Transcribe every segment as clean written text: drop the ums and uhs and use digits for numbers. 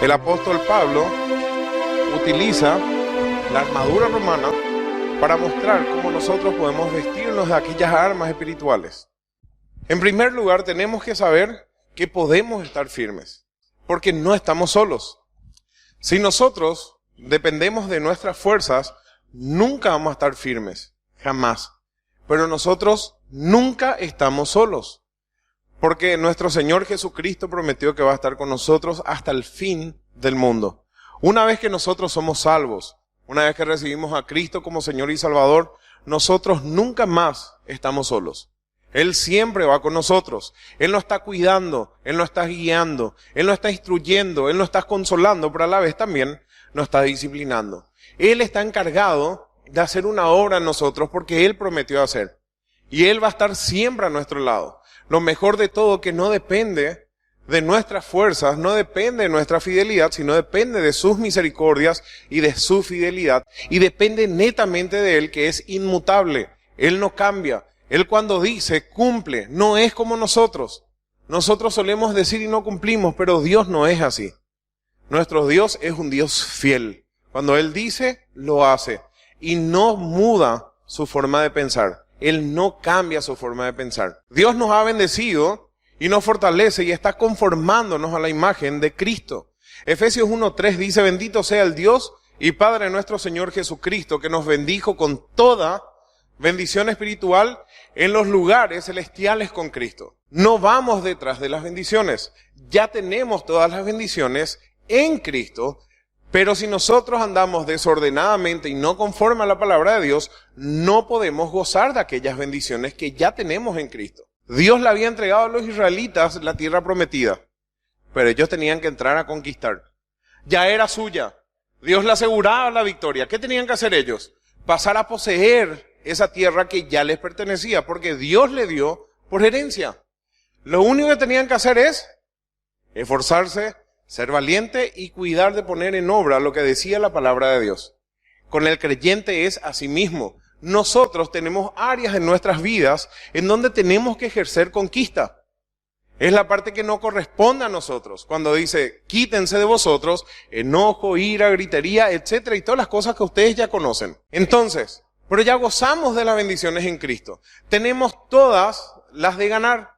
El apóstol Pablo utiliza la armadura romana para mostrar cómo nosotros podemos vestirnos de aquellas armas espirituales. En primer lugar, tenemos que saber que podemos estar firmes, porque no estamos solos. Si nosotros dependemos de nuestras fuerzas, nunca vamos a estar firmes, jamás. Pero nosotros nunca estamos solos, porque nuestro Señor Jesucristo prometió que va a estar con nosotros hasta el fin del mundo. Una vez que nosotros somos salvos, una vez que recibimos a Cristo como Señor y Salvador, nosotros nunca más estamos solos. Él siempre va con nosotros. Él nos está cuidando, Él nos está guiando, Él nos está instruyendo, Él nos está consolando, pero a la vez también nos está disciplinando. Él está encargado de hacer una obra en nosotros porque Él prometió hacer. Y Él va a estar siempre a nuestro lado. Lo mejor de todo, que no depende de nuestras fuerzas, no depende de nuestra fidelidad, sino depende de sus misericordias y de su fidelidad. Y depende netamente de Él, que es inmutable. Él no cambia. Él cuando dice, cumple. No es como nosotros. Nosotros solemos decir y no cumplimos, pero Dios no es así. Nuestro Dios es un Dios fiel. Cuando Él dice, lo hace. Y no muda su forma de pensar. Él no cambia su forma de pensar. Dios nos ha bendecido y nos fortalece y está conformándonos a la imagen de Cristo. Efesios 1:3 dice, bendito sea el Dios y Padre de nuestro Señor Jesucristo, que nos bendijo con toda bendición espiritual en los lugares celestiales con Cristo. No vamos detrás de las bendiciones. Ya tenemos todas las bendiciones en Cristo. Pero si nosotros andamos desordenadamente y no conforme a la palabra de Dios, no podemos gozar de aquellas bendiciones que ya tenemos en Cristo. Dios le había entregado a los israelitas la tierra prometida, pero ellos tenían que entrar a conquistar. Ya era suya. Dios le aseguraba la victoria. ¿Qué tenían que hacer ellos? Pasar a poseer esa tierra que ya les pertenecía, porque Dios le dio por herencia. Lo único que tenían que hacer es esforzarse, ser valiente y cuidar de poner en obra lo que decía la palabra de Dios. Con el creyente es así mismo. Nosotros tenemos áreas en nuestras vidas en donde tenemos que ejercer conquista. Es la parte que no corresponde a nosotros. Cuando dice, quítense de vosotros enojo, ira, gritería, etcétera, y todas las cosas que ustedes ya conocen. Entonces, pero ya gozamos de las bendiciones en Cristo. Tenemos todas las de ganar.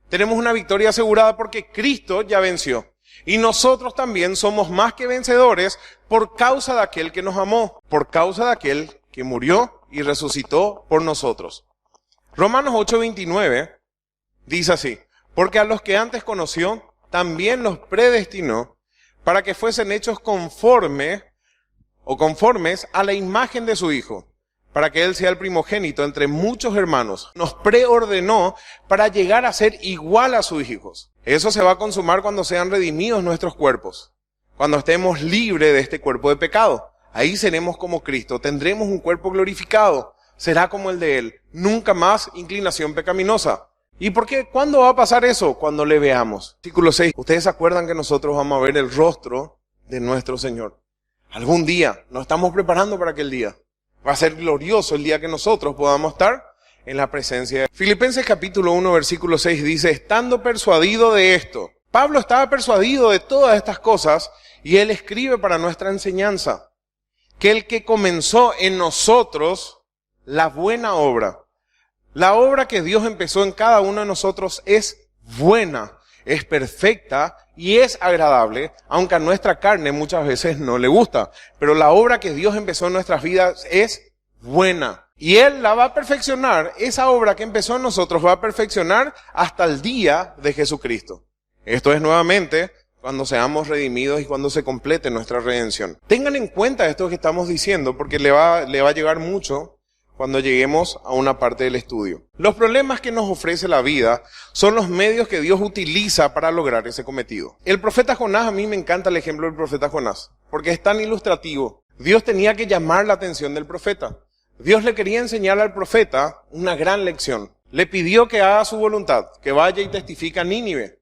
Tenemos una victoria asegurada porque Cristo ya venció. Y nosotros también somos más que vencedores por causa de aquel que nos amó, por causa de aquel que murió y resucitó por nosotros. Romanos 8:29 dice así, porque a los que antes conoció, también los predestinó para que fuesen hechos conformes a la imagen de su Hijo, para que Él sea el primogénito entre muchos hermanos. Nos preordenó para llegar a ser igual a sus hijos. Eso se va a consumar cuando sean redimidos nuestros cuerpos, cuando estemos libres de este cuerpo de pecado. Ahí seremos como Cristo, tendremos un cuerpo glorificado, será como el de Él, nunca más inclinación pecaminosa. ¿Y por qué? ¿Cuándo va a pasar eso? Cuando le veamos. Versículo 6, ustedes se acuerdan que nosotros vamos a ver el rostro de nuestro Señor. Algún día, nos estamos preparando para aquel día. Va a ser glorioso el día que nosotros podamos estar en la presencia de Dios. Filipenses capítulo 1, versículo 6 dice, estando persuadido de esto. Pablo estaba persuadido de todas estas cosas y él escribe para nuestra enseñanza, que el que comenzó en nosotros la buena obra, la obra que Dios empezó en cada uno de nosotros es buena, es perfecta y es agradable, aunque a nuestra carne muchas veces no le gusta. Pero la obra que Dios empezó en nuestras vidas es buena. Y Él la va a perfeccionar, esa obra que empezó en nosotros va a perfeccionar hasta el día de Jesucristo. Esto es nuevamente cuando seamos redimidos y cuando se complete nuestra redención. Tengan en cuenta esto que estamos diciendo porque le va a llegar mucho cuando lleguemos a una parte del estudio. Los problemas que nos ofrece la vida son los medios que Dios utiliza para lograr ese cometido. El profeta Jonás, a mí me encanta el ejemplo del profeta Jonás, porque es tan ilustrativo. Dios tenía que llamar la atención del profeta. Dios le quería enseñar al profeta una gran lección. Le pidió que haga su voluntad, que vaya y testifique a Nínive.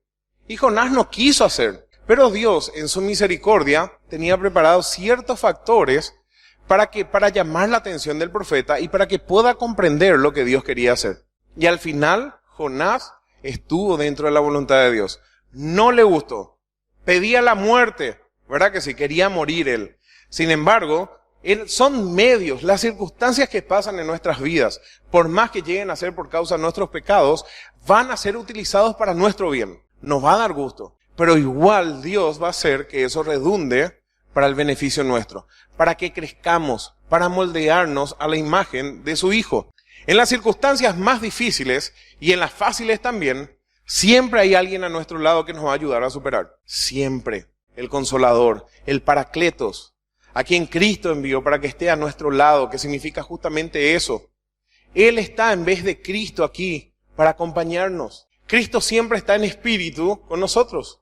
Y Jonás no quiso hacer. Pero Dios, en su misericordia, tenía preparados ciertos factores para llamar la atención del profeta y para que pueda comprender lo que Dios quería hacer. Y al final, Jonás estuvo dentro de la voluntad de Dios. No le gustó. Pedía la muerte. ¿verdad que sí? Quería morir él. Sin embargo, son medios, las circunstancias que pasan en nuestras vidas, por más que lleguen a ser por causa de nuestros pecados, van a ser utilizados para nuestro bien. Nos va a dar gusto, pero igual Dios va a hacer que eso redunde para el beneficio nuestro, para que crezcamos, para moldearnos a la imagen de su Hijo. En las circunstancias más difíciles y en las fáciles también, siempre hay alguien a nuestro lado que nos va a ayudar a superar. Siempre. El Consolador, el Paracletos, a quien Cristo envió para que esté a nuestro lado, que significa justamente eso. Él está en vez de Cristo aquí para acompañarnos. Cristo siempre está en espíritu con nosotros.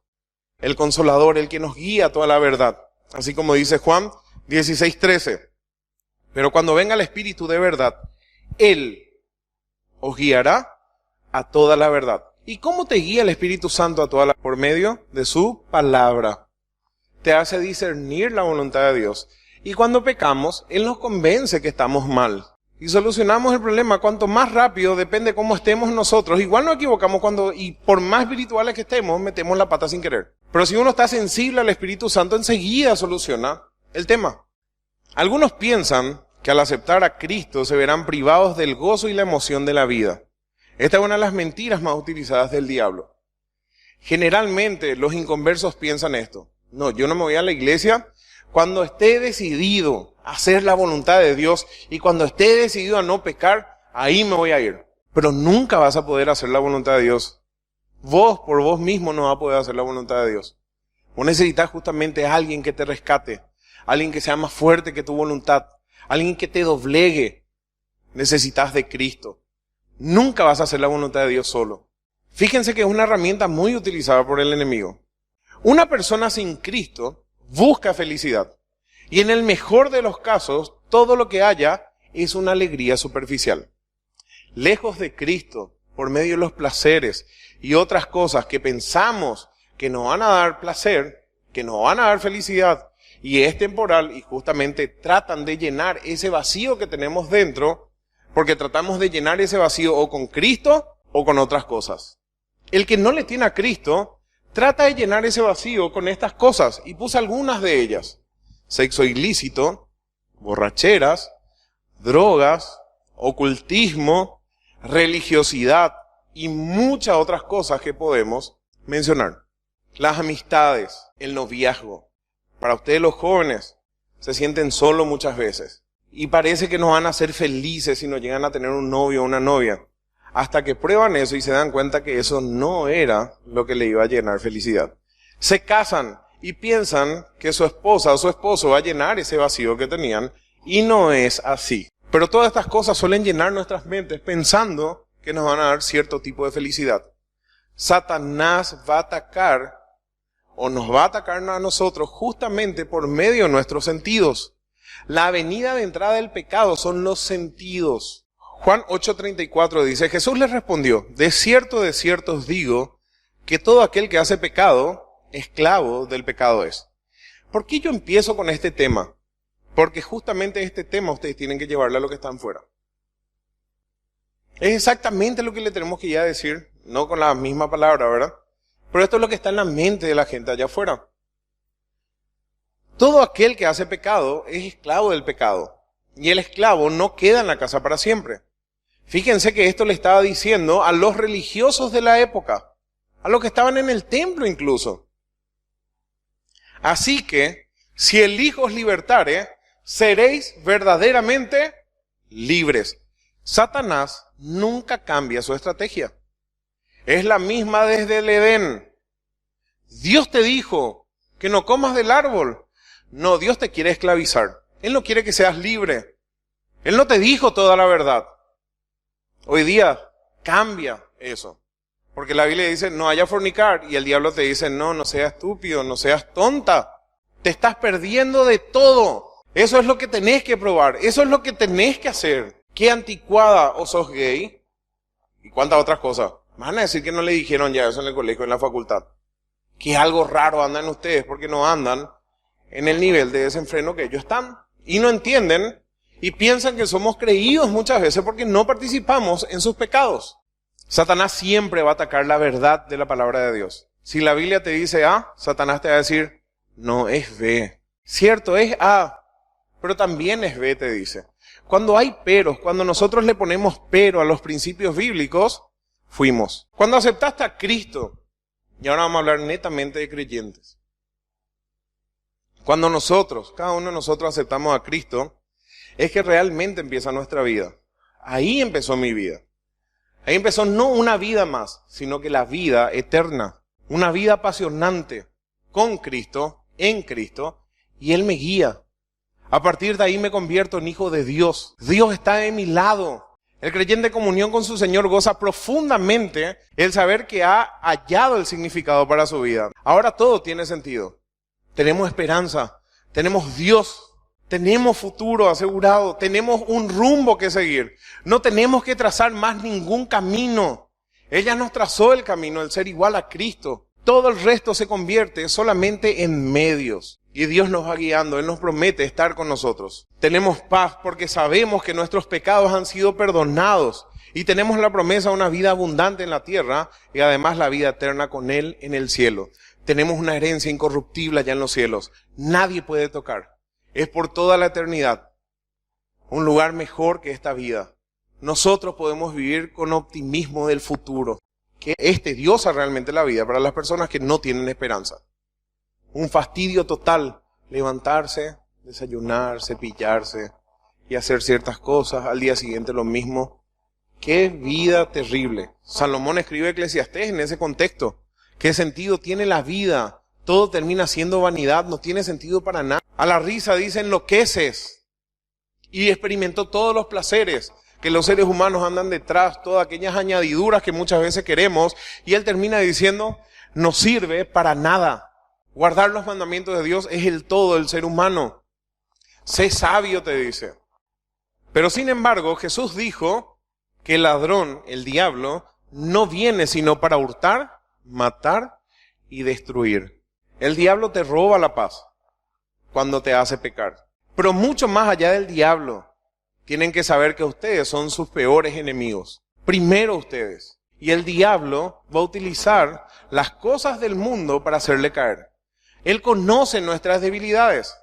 El Consolador, el que nos guía a toda la verdad. Así como dice Juan 16:13. Pero cuando venga el Espíritu de verdad, Él os guiará a toda la verdad. ¿Y cómo te guía el Espíritu Santo a toda la verdad? Por medio de su palabra. Te hace discernir la voluntad de Dios. Y cuando pecamos, Él nos convence que estamos mal. Y solucionamos el problema cuanto más rápido, depende cómo estemos nosotros. Igual nos equivocamos y por más espirituales que estemos, metemos la pata sin querer. Pero si uno está sensible al Espíritu Santo, enseguida soluciona el tema. Algunos piensan que al aceptar a Cristo se verán privados del gozo y la emoción de la vida. Esta es una de las mentiras más utilizadas del diablo. Generalmente los inconversos piensan esto. No, yo no me voy a la iglesia cuando esté decidido a hacer la voluntad de Dios y cuando esté decidido a no pecar, ahí me voy a ir. Pero nunca vas a poder hacer la voluntad de Dios. Vos por vos mismo no vas a poder hacer la voluntad de Dios. Vos necesitas justamente a alguien que te rescate, alguien que sea más fuerte que tu voluntad, alguien que te doblegue. Necesitas de Cristo. Nunca vas a hacer la voluntad de Dios solo. Fíjense que es una herramienta muy utilizada por el enemigo. Una persona sin Cristo busca felicidad. Y en el mejor de los casos, todo lo que haya es una alegría superficial. Lejos de Cristo, por medio de los placeres y otras cosas que pensamos que nos van a dar placer, que nos van a dar felicidad, y es temporal, y justamente tratan de llenar ese vacío que tenemos dentro, porque tratamos de llenar ese vacío o con Cristo o con otras cosas. El que no le tiene a Cristo trata de llenar ese vacío con estas cosas, y puse algunas de ellas. Sexo ilícito, borracheras, drogas, ocultismo, religiosidad y muchas otras cosas que podemos mencionar. Las amistades, el noviazgo. Para ustedes los jóvenes se sienten solos muchas veces y parece que no van a ser felices si no llegan a tener un novio o una novia. Hasta que prueban eso y se dan cuenta que eso no era lo que le iba a llenar felicidad. Se casan y piensan que su esposa o su esposo va a llenar ese vacío que tenían, y no es así. Pero todas estas cosas suelen llenar nuestras mentes pensando que nos van a dar cierto tipo de felicidad. Satanás va a atacar o nos va a atacar a nosotros justamente por medio de nuestros sentidos. La avenida de entrada del pecado son los sentidos. Juan 8:34 dice, Jesús les respondió, de cierto os digo, que todo aquel que hace pecado, esclavo del pecado es. ¿Por qué yo empiezo con este tema? Porque justamente este tema ustedes tienen que llevarle a lo que están fuera. Es exactamente lo que le tenemos que ya decir, no con la misma palabra, ¿verdad? Pero esto es lo que está en la mente de la gente allá afuera. Todo aquel que hace pecado es esclavo del pecado. Y el esclavo no queda en la casa para siempre. Fíjense que esto le estaba diciendo a los religiosos de la época, a los que estaban en el templo incluso. Así que, si el Hijo os libertare, seréis verdaderamente libres. Satanás nunca cambia su estrategia. Es la misma desde el Edén. Dios te dijo que no comas del árbol. No, Dios te quiere esclavizar. Él no quiere que seas libre. Él no te dijo toda la verdad. Hoy día cambia eso. Porque la Biblia dice, no haya fornicar. Y el diablo te dice, no seas estúpido, no seas tonta. Te estás perdiendo de todo. Eso es lo que tenés que probar. Eso es lo que tenés que hacer. Qué anticuada, o sos gay. Y cuántas otras cosas. Van a decir que no le dijeron ya eso en el colegio, en la facultad. Que algo raro andan ustedes porque no andan en el nivel de desenfreno que ellos están. Y no entienden y piensan que somos creídos muchas veces porque no participamos en sus pecados. Satanás siempre va a atacar la verdad de la palabra de Dios. Si la Biblia te dice A, Satanás te va a decir No, es B. Cierto, es A, pero también es B, te dice. Cuando hay peros, cuando nosotros le ponemos pero a los principios bíblicos, fuimos. Cuando aceptaste a Cristo, y ahora vamos a hablar netamente de creyentes. Cuando nosotros, cada uno de nosotros aceptamos a Cristo, es que realmente empieza nuestra vida. Ahí empezó mi vida. Ahí empezó no una vida más, sino que la vida eterna. Una vida apasionante con Cristo, en Cristo, y Él me guía. A partir de ahí me convierto en hijo de Dios. Dios está de mi lado. El creyente en comunión con su Señor goza profundamente el saber que ha hallado el significado para su vida. Ahora todo tiene sentido. Tenemos esperanza, tenemos Dios, tenemos futuro asegurado, tenemos un rumbo que seguir. No tenemos que trazar más ningún camino. Ella nos trazó el camino, el ser igual a Cristo. Todo el resto se convierte solamente en medios. Y Dios nos va guiando, Él nos promete estar con nosotros. Tenemos paz porque sabemos que nuestros pecados han sido perdonados. Y tenemos la promesa de una vida abundante en la tierra y además la vida eterna con Él en el cielo. Tenemos una herencia incorruptible allá en los cielos. Nadie puede tocar. Es por toda la eternidad. Un lugar mejor que esta vida. Nosotros podemos vivir con optimismo del futuro. Que es tediosa realmente la vida para las personas que no tienen esperanza. Un fastidio total. Levantarse, desayunar, cepillarse y hacer ciertas cosas. Al día siguiente lo mismo. ¡Qué vida terrible! Salomón escribe Eclesiastés en ese contexto. ¿Qué sentido tiene la vida? Todo termina siendo vanidad, no tiene sentido para nada. A la risa dice enloqueces. Y experimentó todos los placeres que los seres humanos andan detrás, todas aquellas añadiduras que muchas veces queremos. Y él termina diciendo, no sirve para nada. Guardar los mandamientos de Dios es el todo del ser humano. Sé sabio, te dice. Pero sin embargo, Jesús dijo que el ladrón, el diablo, no viene sino para hurtar, matar y destruir. El diablo te roba la paz cuando te hace pecar. Pero mucho más allá del diablo, tienen que saber que ustedes son sus peores enemigos. Primero ustedes. Y el diablo va a utilizar las cosas del mundo para hacerle caer. Él conoce nuestras debilidades.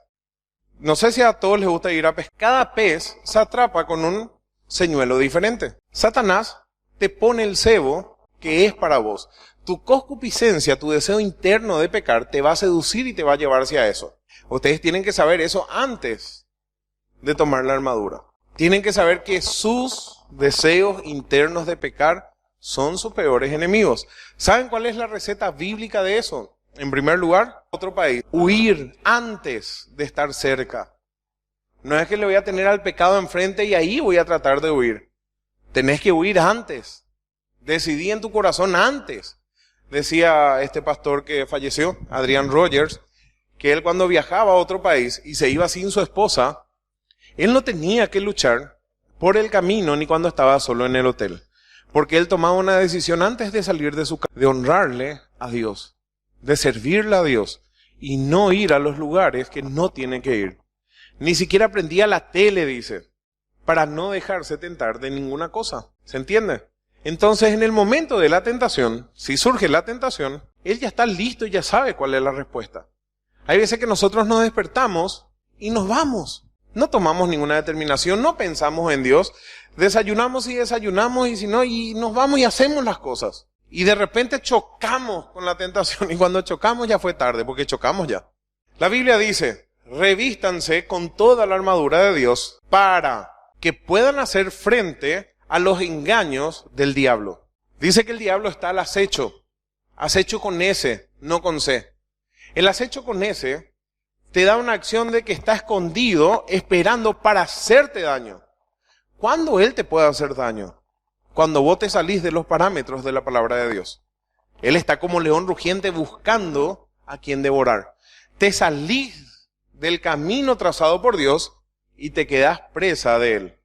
No sé si a todos les gusta ir a pescar. Cada pez se atrapa con un señuelo diferente. Satanás te pone el cebo que es para vos. Tu concupiscencia, tu deseo interno de pecar, te va a seducir y te va a llevar hacia eso. Ustedes tienen que saber eso antes de tomar la armadura. Tienen que saber que sus deseos internos de pecar son sus peores enemigos. ¿Saben cuál es la receta bíblica de eso? En primer lugar, otro país. Huir antes de estar cerca. No es que le voy a tener al pecado enfrente y ahí voy a tratar de huir. Tenés que huir antes. Decidí en tu corazón antes. Decía este pastor que falleció, Adrian Rogers, que él cuando viajaba a otro país y se iba sin su esposa, él no tenía que luchar por el camino ni cuando estaba solo en el hotel. Porque él tomaba una decisión antes de salir de su casa, de honrarle a Dios, de servirle a Dios y no ir a los lugares que no tienen que ir. Ni siquiera prendía la tele, dice, para no dejarse tentar de ninguna cosa. ¿Se entiende? Entonces, en el momento de la tentación, si surge la tentación, él ya está listo y ya sabe cuál es la respuesta. Hay veces que nosotros nos despertamos y nos vamos. No tomamos ninguna determinación, no pensamos en Dios. Desayunamos y si no, y nos vamos y hacemos las cosas. Y de repente chocamos con la tentación. Y cuando chocamos ya fue tarde, porque chocamos ya. La Biblia dice, revístanse con toda la armadura de Dios para que puedan hacer frente a los engaños del diablo. Dice que el diablo está al acecho. Acecho con S, no con C. El acecho con S te da una acción de que está escondido esperando para hacerte daño. ¿Cuándo él te puede hacer daño? Cuando vos te salís de los parámetros de la palabra de Dios. Él está como león rugiente buscando a quien devorar. Te salís del camino trazado por Dios y te quedás presa de él.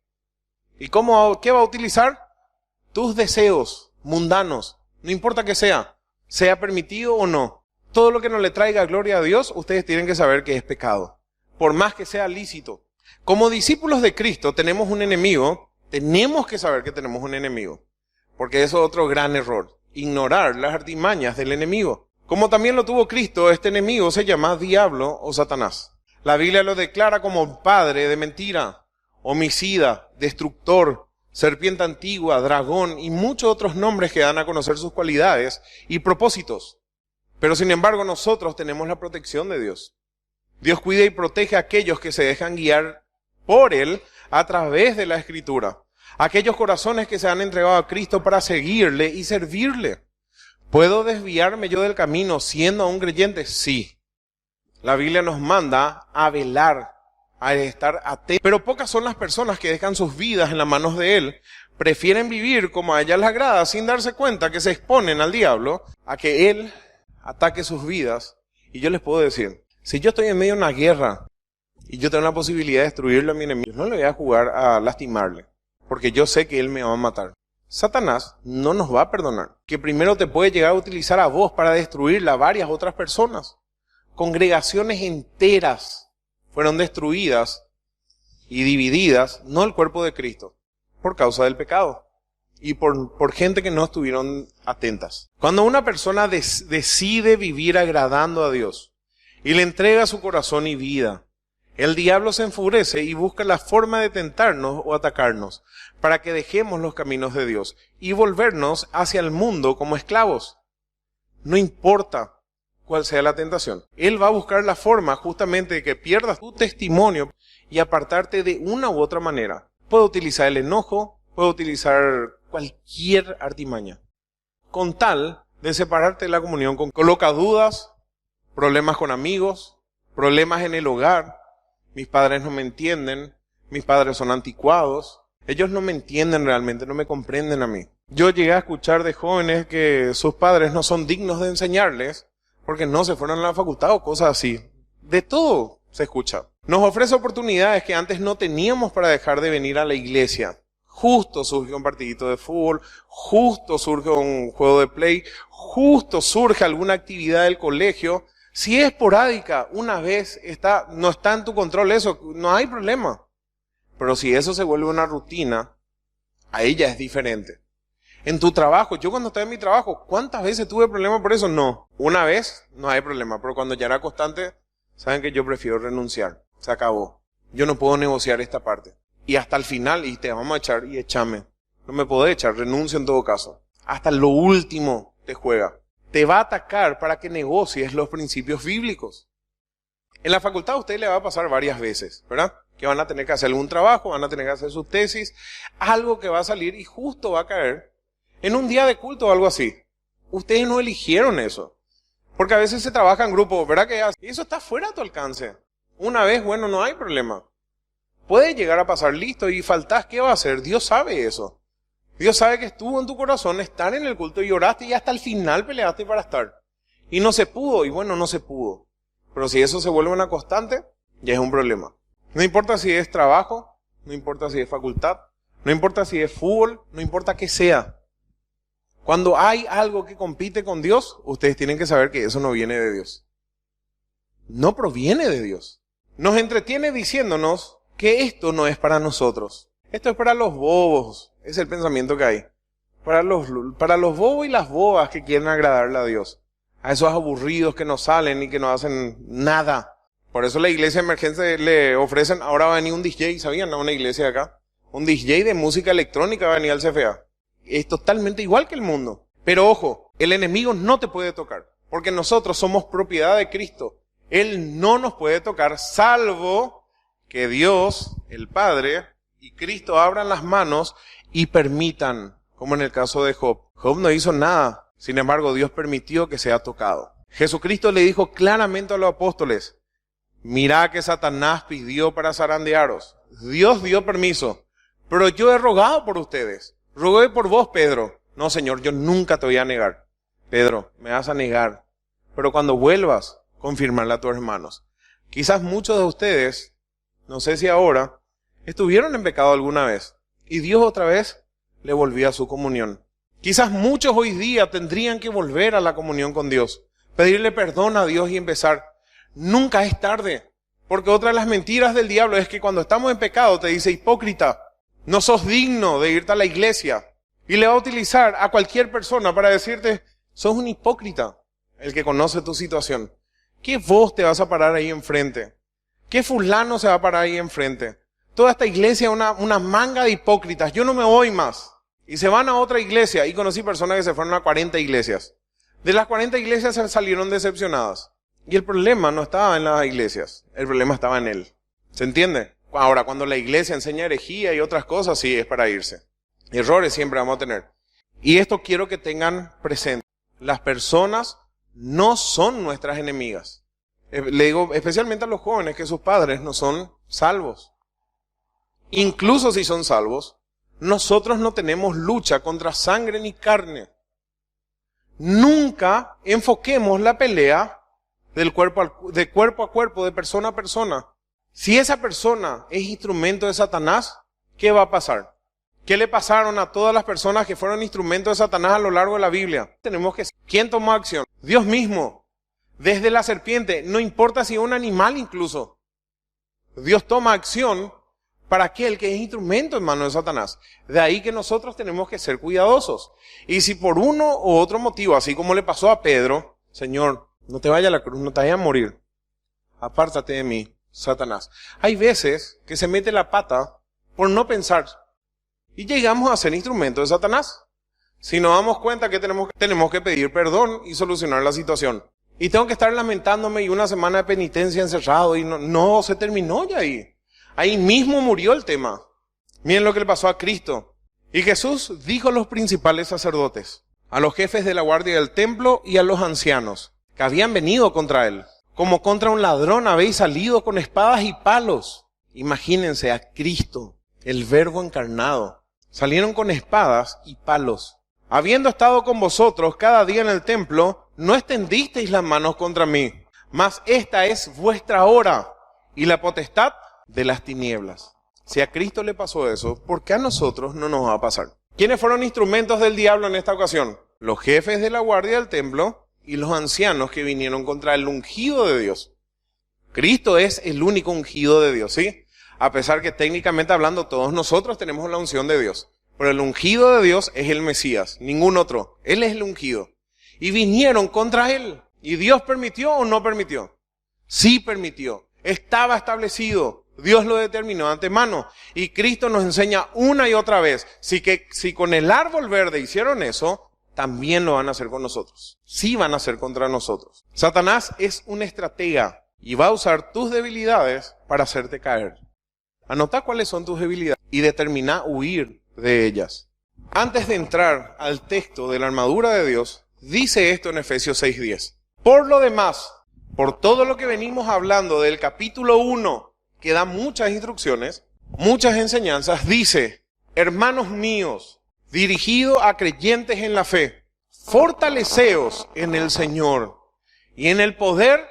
¿Y qué va a utilizar? Tus deseos mundanos, no importa que sea permitido o no. Todo lo que no le traiga gloria a Dios, ustedes tienen que saber que es pecado, por más que sea lícito. Como discípulos de Cristo tenemos un enemigo, tenemos que saber que tenemos un enemigo, porque eso es otro gran error, ignorar las artimañas del enemigo. Como también lo tuvo Cristo, este enemigo se llama diablo o Satanás. La Biblia lo declara como padre de mentira, homicida, destructor, serpiente antigua, dragón y muchos otros nombres que dan a conocer sus cualidades y propósitos. Pero sin embargo nosotros tenemos la protección de Dios. Dios cuida y protege a aquellos que se dejan guiar por Él a través de la Escritura. Aquellos corazones que se han entregado a Cristo para seguirle y servirle. ¿Puedo desviarme yo del camino siendo aún creyente? Sí. La Biblia nos manda a velar, a estar atentos. Pero pocas son las personas que dejan sus vidas en las manos de Él. Prefieren vivir como a ellas les agrada sin darse cuenta que se exponen al diablo a que Él ataque sus vidas. Y yo les puedo decir, si yo estoy en medio de una guerra y yo tengo la posibilidad de destruirle a mi enemigo, no le voy a jugar a lastimarle, porque yo sé que él me va a matar. Satanás no nos va a perdonar, que primero te puede llegar a utilizar a vos para destruirle a varias otras personas. Congregaciones enteras fueron destruidas y divididas, no el cuerpo de Cristo, por causa del pecado y por gente que no estuvieron atentas. Cuando una persona decide vivir agradando a Dios y le entrega su corazón y vida, el diablo se enfurece y busca la forma de tentarnos o atacarnos para que dejemos los caminos de Dios y volvernos hacia el mundo como esclavos. No importa cuál sea la tentación. Él va a buscar la forma justamente de que pierdas tu testimonio y apartarte de una u otra manera. Puede utilizar el enojo, puede utilizar cualquier artimaña, con tal de separarte de la comunión. Coloca dudas, problemas con amigos, problemas en el hogar. Mis padres no me entienden, mis padres son anticuados, ellos no me entienden realmente, no me comprenden a mí. Yo llegué a escuchar de jóvenes que sus padres no son dignos de enseñarles porque no se fueron a la facultad o cosas así. De todo se escucha. Nos ofrece oportunidades que antes no teníamos para dejar de venir a la iglesia. Justo surge un partidito de fútbol, justo surge un juego de play, justo surge alguna actividad del colegio. Si es esporádica, una vez no está en tu control eso, no hay problema. Pero si eso se vuelve una rutina, ahí ya es diferente. En tu trabajo, yo cuando estaba en mi trabajo, ¿cuántas veces tuve problemas por eso? No. Una vez, no hay problema, pero cuando ya era constante, saben que yo prefiero renunciar. Se acabó. Yo no puedo negociar esta parte. Y hasta el final, y te vamos a echar, y échame. No me puedo echar, renuncio en todo caso. Hasta lo último te juega. Te va a atacar para que negocies los principios bíblicos. En la facultad a usted le va a pasar varias veces, ¿verdad? Que van a tener que hacer algún trabajo, van a tener que hacer sus tesis, algo que va a salir y justo va a caer en un día de culto o algo así. Ustedes no eligieron eso. Porque a veces se trabaja en grupo, ¿verdad? Y eso está fuera de tu alcance. Una vez, bueno, no hay problema. Puede llegar a pasar, listo, y faltás, ¿qué va a hacer? Dios sabe eso. Dios sabe que estuvo en tu corazón estar en el culto y oraste y hasta el final peleaste para estar. Y no se pudo, y bueno, no se pudo. Pero si eso se vuelve una constante, ya es un problema. No importa si es trabajo, no importa si es facultad, no importa si es fútbol, no importa qué sea. Cuando hay algo que compite con Dios, ustedes tienen que saber que eso no viene de Dios. No proviene de Dios. Nos entretiene diciéndonos que esto no es para nosotros. Esto es para los bobos. Es el pensamiento que hay. Para los bobos y las bobas que quieren agradarle a Dios. A esos aburridos que no salen y que no hacen nada. Por eso la iglesia emergente le ofrecen, ahora va a venir un DJ, ¿sabían? A una iglesia de acá. Un DJ de música electrónica va a venir al CFA. Es totalmente igual que el mundo. Pero ojo, el enemigo no te puede tocar. Porque nosotros somos propiedad de Cristo. Él no nos puede tocar salvo que Dios, el Padre y Cristo abran las manos y permitan, como en el caso de Job. Job no hizo nada, sin embargo Dios permitió que sea tocado. Jesucristo le dijo claramente a los apóstoles, mirá que Satanás pidió para zarandearos. Dios dio permiso, pero yo he rogado por ustedes. Rogué por vos, Pedro. No, Señor, yo nunca te voy a negar. Pedro, me vas a negar, pero cuando vuelvas, confirmarle a tus hermanos. Quizás muchos de ustedes, no sé si ahora, estuvieron en pecado alguna vez y Dios otra vez le volvió a su comunión. Quizás muchos hoy día tendrían que volver a la comunión con Dios, pedirle perdón a Dios y empezar. Nunca es tarde, porque otra de las mentiras del diablo es que cuando estamos en pecado te dice hipócrita, no sos digno de irte a la iglesia, y le va a utilizar a cualquier persona para decirte, sos un hipócrita. el que conoce tu situación. ¿Qué vos te vas a parar ahí enfrente? ¿Qué fulano se va a parar ahí enfrente? Toda esta iglesia es una manga de hipócritas. Yo no me voy más. Y se van a otra iglesia. Y conocí personas que se fueron a 40 iglesias. De las 40 iglesias se salieron decepcionadas. Y el problema no estaba en las iglesias. El problema estaba en él. ¿Se entiende? Ahora, cuando la iglesia enseña herejía y otras cosas, sí, es para irse. Errores siempre vamos a tener. Y esto quiero que tengan presente. Las personas no son nuestras enemigas. Le digo especialmente a los jóvenes que sus padres no son salvos. Incluso si son salvos, nosotros no tenemos lucha contra sangre ni carne. Nunca enfoquemos la pelea de cuerpo a cuerpo, de persona a persona. Si esa persona es instrumento de Satanás, ¿qué va a pasar? ¿Qué le pasaron a todas las personas que fueron instrumentos de Satanás a lo largo de la Biblia? Tenemos que... ¿Quién tomó acción? Dios mismo. Desde la serpiente, no importa si es un animal incluso. Dios toma acción para aquel que es instrumento en manos de Satanás. De ahí que nosotros tenemos que ser cuidadosos. Y si por uno u otro motivo, así como le pasó a Pedro, Señor, no te vayas a la cruz, no te vayas a morir. Apártate de mí, Satanás. Hay veces que se mete la pata por no pensar. Y llegamos a ser instrumentos de Satanás. Si nos damos cuenta que tenemos que pedir perdón y solucionar la situación. Y tengo que estar lamentándome y una semana de penitencia encerrado y no se terminó ya ahí. Ahí mismo murió el tema. Miren lo que le pasó a Cristo. Y Jesús dijo a los principales sacerdotes, a los jefes de la guardia del templo y a los ancianos, que habían venido contra él. Como contra un ladrón habéis salido con espadas y palos. Imagínense a Cristo, el Verbo encarnado. Salieron con espadas y palos. Habiendo estado con vosotros cada día en el templo, no extendisteis las manos contra mí. Mas esta es vuestra hora y la potestad de las tinieblas. Si a Cristo le pasó eso, ¿por qué a nosotros no nos va a pasar? ¿Quiénes fueron instrumentos del diablo en esta ocasión? Los jefes de la guardia del templo y los ancianos que vinieron contra el ungido de Dios. Cristo es el único ungido de Dios, ¿sí? A pesar que técnicamente hablando todos nosotros tenemos la unción de Dios. Pero el ungido de Dios es el Mesías, ningún otro. Él es el ungido. Y vinieron contra él. ¿Y Dios permitió o no permitió? Sí permitió. Estaba establecido. Dios lo determinó de antemano. Y Cristo nos enseña una y otra vez. Si con el árbol verde hicieron eso, también lo van a hacer con nosotros. Sí van a hacer contra nosotros. Satanás es un estratega y va a usar tus debilidades para hacerte caer. Anota cuáles son tus debilidades y determina huir de ellas. Antes de entrar al texto de la armadura de Dios, dice esto en Efesios 6:10. Por lo demás, por todo lo que venimos hablando del capítulo 1, que da muchas instrucciones, muchas enseñanzas, dice, hermanos míos, dirigido a creyentes en la fe, fortaleceos en el Señor y en el poder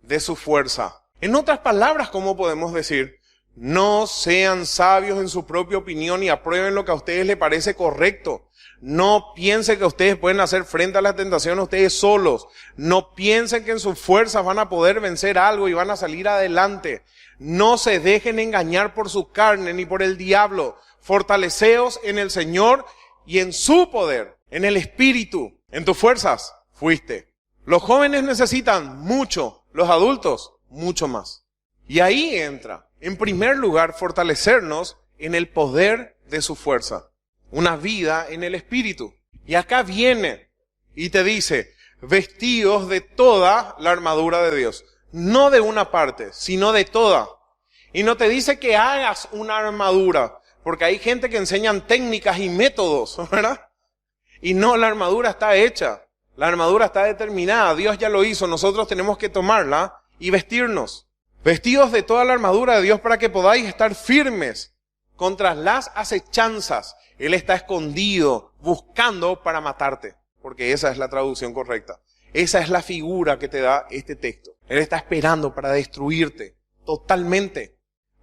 de su fuerza. En otras palabras, ¿cómo podemos decir? No sean sabios en su propia opinión y aprueben lo que a ustedes les parece correcto. No piensen que ustedes pueden hacer frente a la tentación ustedes solos. No piensen que en sus fuerzas van a poder vencer algo y van a salir adelante. No se dejen engañar por su carne ni por el diablo. Fortaleceos en el Señor y en su poder, en el Espíritu. En tus fuerzas fuiste. Los jóvenes necesitan mucho, los adultos mucho más. Y ahí entra, en primer lugar, fortalecernos en el poder de su fuerza. Una vida en el Espíritu. Y acá viene y te dice, vestidos de toda la armadura de Dios. No de una parte, sino de toda. Y no te dice que hagas una armadura, porque hay gente que enseñan técnicas y métodos, ¿verdad? Y no, la armadura está hecha. La armadura está determinada. Dios ya lo hizo. Nosotros tenemos que tomarla y vestirnos. Vestidos de toda la armadura de Dios para que podáis estar firmes contra las acechanzas. Él está escondido, buscando para matarte. Porque esa es la traducción correcta. Esa es la figura que te da este texto. Él está esperando para destruirte totalmente.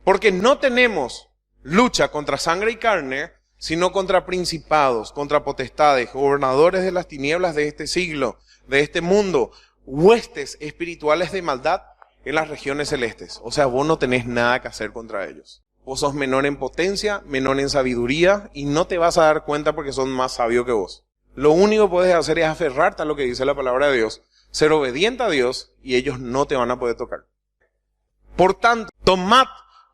Porque no tenemos lucha contra sangre y carne, sino contra principados, contra potestades, gobernadores de las tinieblas de este siglo, de este mundo, huestes espirituales de maldad en las regiones celestes. O sea, vos no tenés nada que hacer contra ellos. Vos sos menor en potencia, menor en sabiduría y no te vas a dar cuenta porque son más sabios que vos. Lo único que puedes hacer es aferrarte a lo que dice la palabra de Dios, ser obediente a Dios y ellos no te van a poder tocar. Por tanto, tomad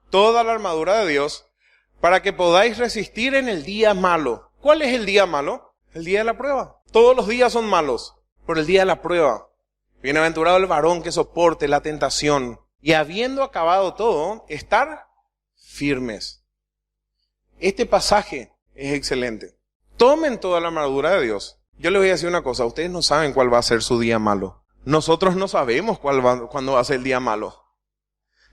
toda la armadura de Dios para que podáis resistir en el día malo. ¿Cuál es el día malo? El día de la prueba. Todos los días son malos, pero el día de la prueba. Bienaventurado el varón que soporte la tentación y habiendo acabado todo, estar firmes. Este pasaje es excelente. Tomen toda la armadura de Dios. Yo les voy a decir una cosa, ustedes no saben cuál va a ser su día malo. Nosotros no sabemos cuándo va a ser el día malo.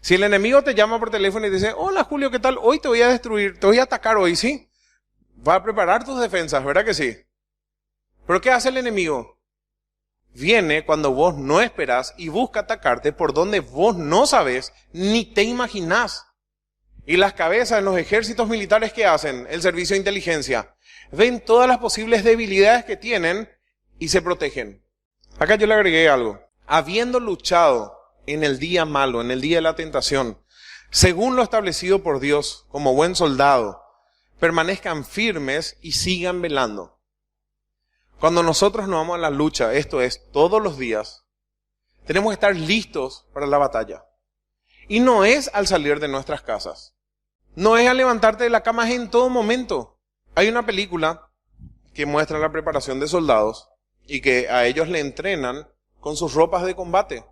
Si el enemigo te llama por teléfono y te dice, hola Julio, ¿qué tal? Hoy te voy a destruir, te voy a atacar hoy, ¿sí? Va a preparar tus defensas, ¿verdad que sí? ¿Pero qué hace el enemigo? Viene cuando vos no esperás y busca atacarte por donde vos no sabés ni te imaginás. Y las cabezas en los ejércitos militares que hacen, el servicio de inteligencia, ven todas las posibles debilidades que tienen y se protegen. Acá yo le agregué algo. Habiendo luchado en el día malo, en el día de la tentación, según lo establecido por Dios como buen soldado, permanezcan firmes y sigan velando. Cuando nosotros nos vamos a la lucha, esto es, todos los días, tenemos que estar listos para la batalla. Y no es al salir de nuestras casas. No es al levantarte de la cama, es en todo momento. Hay una película que muestra la preparación de soldados y que a ellos le entrenan con sus ropas de combate.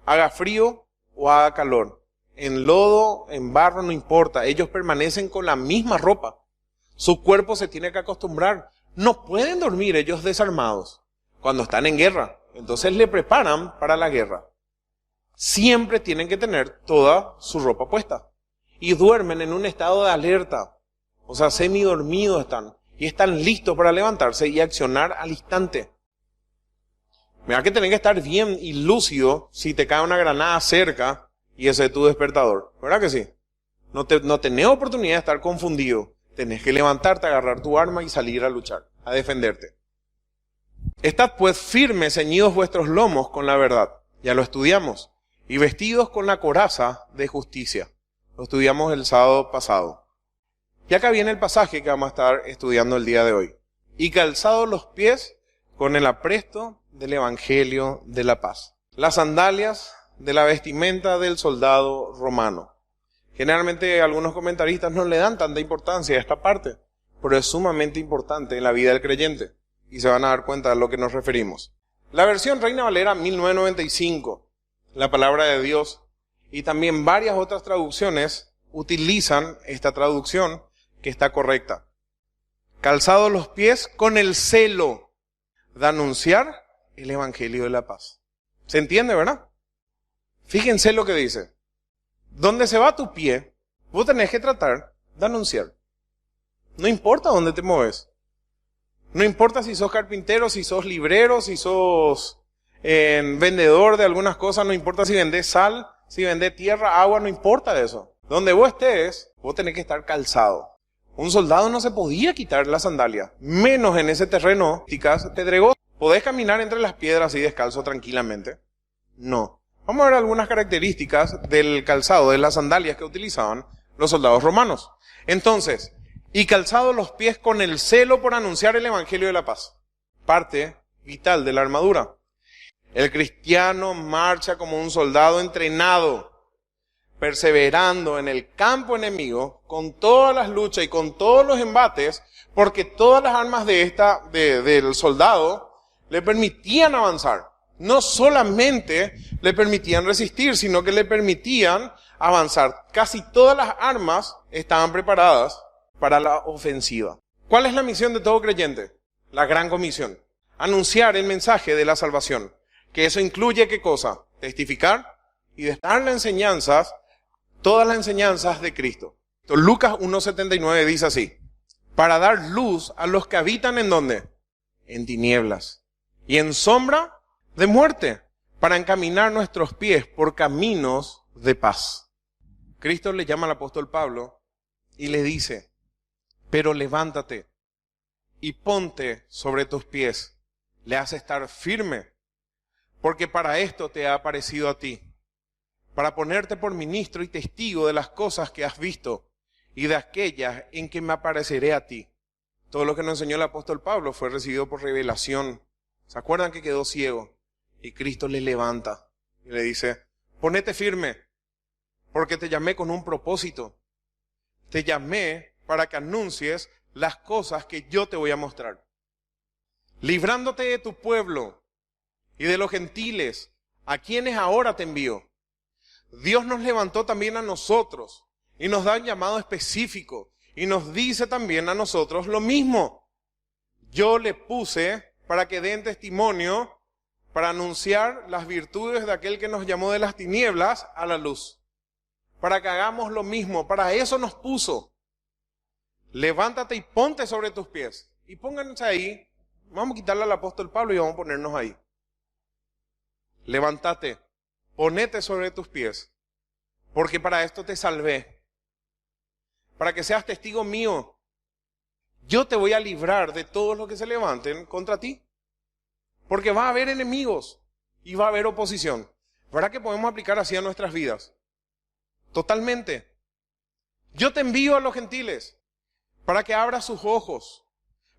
Haga frío o haga calor. En lodo, en barro, no importa. Ellos permanecen con la misma ropa. Su cuerpo se tiene que acostumbrar. No pueden dormir ellos desarmados cuando están en guerra. Entonces le preparan para la guerra. Siempre tienen que tener toda su ropa puesta. Y duermen en un estado de alerta. O sea, semidormidos están. Y están listos para levantarse y accionar al instante. Mira que tenés que estar bien y lúcido si te cae una granada cerca y ese es tu despertador. ¿Verdad que sí? No tenés oportunidad de estar confundido. Tenés que levantarte, agarrar tu arma y salir a luchar, a defenderte. Estad pues firmes, ceñidos vuestros lomos con la verdad. Ya lo estudiamos. Y vestidos con la coraza de justicia. Lo estudiamos el sábado pasado. Y acá viene el pasaje que vamos a estar estudiando el día de hoy. Y calzados los pies con el apresto del evangelio de la paz. Las sandalias de la vestimenta del soldado romano. Generalmente algunos comentaristas no le dan tanta importancia a esta parte, pero es sumamente importante en la vida del creyente. Y se van a dar cuenta de a lo que nos referimos. La versión Reina Valera 1995, la palabra de Dios, y también varias otras traducciones utilizan esta traducción que está correcta. Calzados los pies con el celo de anunciar el evangelio de la paz. ¿Se entiende, verdad? Fíjense lo que dice. Donde se va tu pie, vos tenés que tratar de anunciar. No importa dónde te mueves. No importa si sos carpintero, si sos librero, si sos vendedor de algunas cosas, no importa si vendés sal, si vendés tierra, agua, no importa eso. Donde vos estés, vos tenés que estar calzado. Un soldado no se podía quitar la sandalia, menos en ese terreno pedregoso. ¿Podés caminar entre las piedras y descalzo tranquilamente? No. Vamos a ver algunas características del calzado, de las sandalias que utilizaban los soldados romanos. Entonces, y calzados los pies con el celo por anunciar el evangelio de la paz. Parte vital de la armadura. El cristiano marcha como un soldado entrenado, perseverando en el campo enemigo, con todas las luchas y con todos los embates, porque todas las armas del soldado le permitían avanzar. No solamente le permitían resistir, sino que le permitían avanzar. Casi todas las armas estaban preparadas para la ofensiva. ¿Cuál es la misión de todo creyente? La gran comisión. Anunciar el mensaje de la salvación. Que eso incluye ¿qué cosa? Testificar y dar las enseñanzas, todas las enseñanzas de Cristo. Entonces, Lucas 1:79 dice así. Para dar luz a los que habitan ¿en dónde? En tinieblas. Y en sombra de muerte. Para encaminar nuestros pies por caminos de paz. Cristo le llama al apóstol Pablo y le dice, pero levántate y ponte sobre tus pies. Le hace estar firme, porque para esto te ha aparecido a ti, para ponerte por ministro y testigo de las cosas que has visto y de aquellas en que me apareceré a ti. Todo lo que nos enseñó el apóstol Pablo fue recibido por revelación. ¿Se acuerdan que quedó ciego? Y Cristo le levanta y le dice, ponete firme, porque te llamé con un propósito. Te llamé para que anuncies las cosas que yo te voy a mostrar. Librándote de tu pueblo y de los gentiles, a quienes ahora te envío. Dios nos levantó también a nosotros y nos da un llamado específico y nos dice también a nosotros lo mismo. Yo le puse para que den testimonio, para anunciar las virtudes de aquel que nos llamó de las tinieblas a la luz. Para que hagamos lo mismo, para eso nos puso. Levántate y ponte sobre tus pies. Y pónganse ahí, vamos a quitarle al apóstol Pablo y vamos a ponernos ahí. Levántate, ponete sobre tus pies, porque para esto te salvé. Para que seas testigo mío. Yo te voy a librar de todos los que se levanten contra ti. Porque va a haber enemigos y va a haber oposición. ¿Verdad que podemos aplicar así a nuestras vidas? Totalmente. Yo te envío a los gentiles para que abras sus ojos,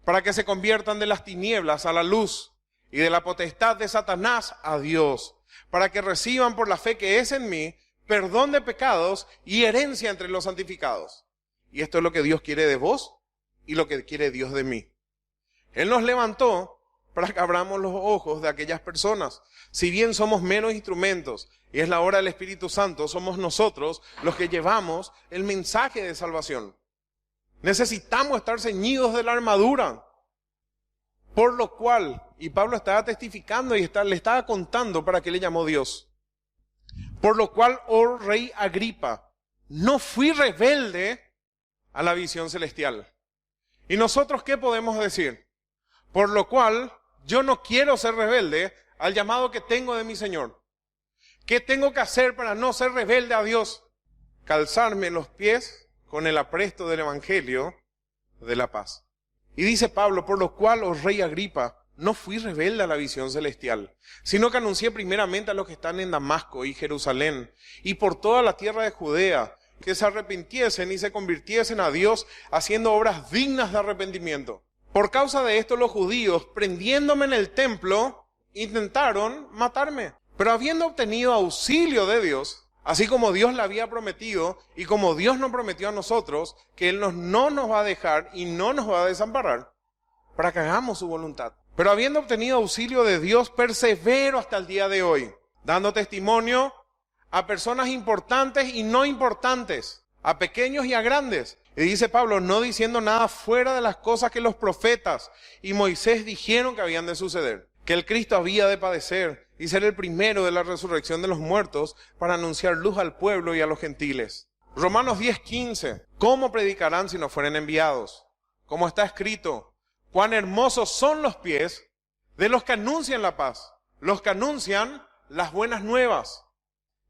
para que se conviertan de las tinieblas a la luz y de la potestad de Satanás a Dios, para que reciban por la fe que es en mí perdón de pecados y herencia entre los santificados. Y esto es lo que Dios quiere de vos y lo que quiere Dios de mí. Él nos levantó para que abramos los ojos de aquellas personas. Si bien somos menos instrumentos y es la obra del Espíritu Santo, somos nosotros los que llevamos el mensaje de salvación. Necesitamos estar ceñidos de la armadura. Por lo cual, y Pablo estaba testificando y le estaba contando para qué le llamó Dios. Por lo cual, oh rey Agripa, no fui rebelde a la visión celestial. ¿Y nosotros qué podemos decir? Por lo cual, yo no quiero ser rebelde al llamado que tengo de mi Señor. ¿Qué tengo que hacer para no ser rebelde a Dios? Calzarme los pies con el apresto del Evangelio de la paz. Y dice Pablo, por lo cual, oh rey Agripa, no fui rebelde a la visión celestial, sino que anuncié primeramente a los que están en Damasco y Jerusalén, y por toda la tierra de Judea, que se arrepintiesen y se convirtiesen a Dios, haciendo obras dignas de arrepentimiento. Por causa de esto los judíos, prendiéndome en el templo, intentaron matarme. Pero habiendo obtenido auxilio de Dios, así como Dios le había prometido y como Dios nos prometió a nosotros, que Él no nos va a dejar y no nos va a desamparar, para que hagamos su voluntad. Pero habiendo obtenido auxilio de Dios, persevero hasta el día de hoy, dando testimonio a personas importantes y no importantes, a pequeños y a grandes. Y dice Pablo, no diciendo nada fuera de las cosas que los profetas y Moisés dijeron que habían de suceder. Que el Cristo había de padecer y ser el primero de la resurrección de los muertos para anunciar luz al pueblo y a los gentiles. Romanos 10:15. ¿Cómo predicarán si no fueren enviados? Como está escrito, cuán hermosos son los pies de los que anuncian la paz, los que anuncian las buenas nuevas.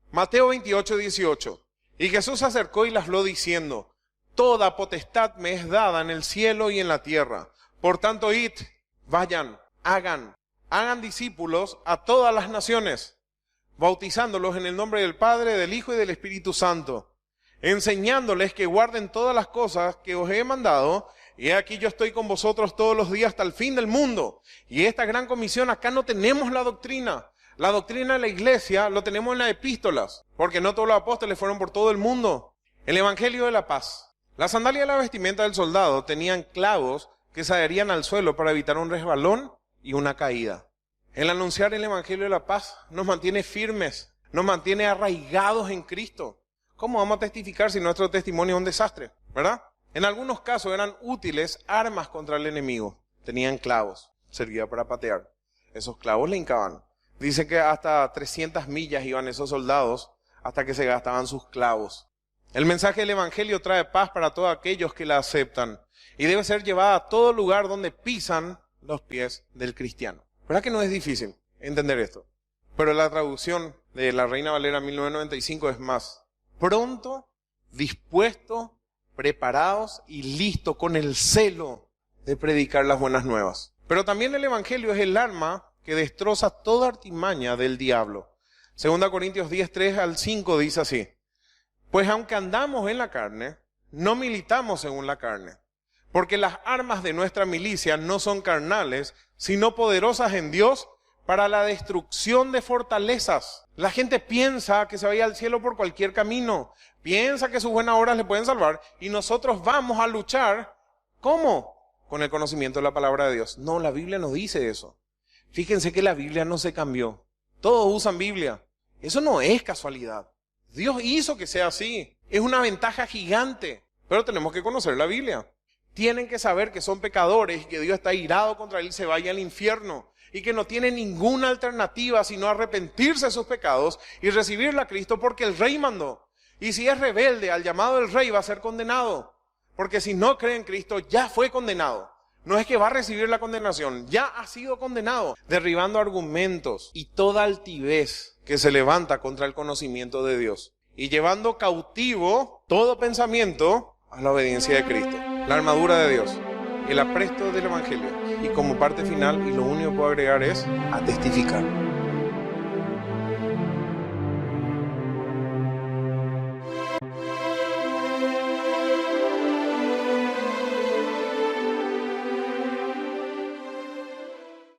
Mateo 28:18. Y Jesús se acercó y les habló diciendo, toda potestad me es dada en el cielo y en la tierra. Por tanto, id, vayan, hagan discípulos a todas las naciones, bautizándolos en el nombre del Padre, del Hijo y del Espíritu Santo, enseñándoles que guarden todas las cosas que os he mandado, y aquí yo estoy con vosotros todos los días hasta el fin del mundo. Y esta gran comisión, acá no tenemos la doctrina de la iglesia lo tenemos en las epístolas, porque no todos los apóstoles fueron por todo el mundo. El Evangelio de la paz. La sandalia de la vestimenta del soldado tenían clavos que se adherían al suelo para evitar un resbalón y una caída. El anunciar el Evangelio de la paz nos mantiene firmes, nos mantiene arraigados en Cristo. ¿Cómo vamos a testificar si nuestro testimonio es un desastre? ¿Verdad? En algunos casos eran útiles armas contra el enemigo. Tenían clavos, servía para patear. Esos clavos le hincaban. Dice que hasta 300 millas iban esos soldados hasta que se gastaban sus clavos. El mensaje del Evangelio trae paz para todos aquellos que la aceptan y debe ser llevada a todo lugar donde pisan los pies del cristiano. ¿Verdad que no es difícil entender esto? Pero la traducción de la Reina Valera 1995 es más: pronto, dispuesto, preparados y listo con el celo de predicar las buenas nuevas. Pero también el Evangelio es el arma que destroza toda artimaña del diablo. 2 Corintios 10:3-5 dice así: pues aunque andamos en la carne, no militamos según la carne, Porque las armas de nuestra milicia no son carnales, sino poderosas en Dios para la destrucción de fortalezas. La gente piensa que se vaya al cielo por cualquier camino, piensa que sus buenas obras le pueden salvar, y nosotros vamos a luchar, ¿cómo? Con el conocimiento de la palabra de Dios. No, la Biblia no dice eso. Fíjense que la Biblia no se cambió. Todos usan Biblia. Eso no es casualidad. Dios hizo que sea así. Es una ventaja gigante. Pero tenemos que conocer la Biblia. Tienen que saber que son pecadores y que Dios está irado contra él y se vaya al infierno. Y que no tiene ninguna alternativa sino arrepentirse de sus pecados y recibirle a Cristo porque el Rey mandó. Y si es rebelde al llamado del Rey va a ser condenado. Porque si no cree en Cristo ya fue condenado. No es que va a recibir la condenación, ya ha sido condenado. Derribando argumentos y toda altivez que se levanta contra el conocimiento de Dios. Y llevando cautivo todo pensamiento a la obediencia de Cristo. La armadura de Dios, el apresto del Evangelio. Y como parte final, y lo único que puedo agregar es a testificar.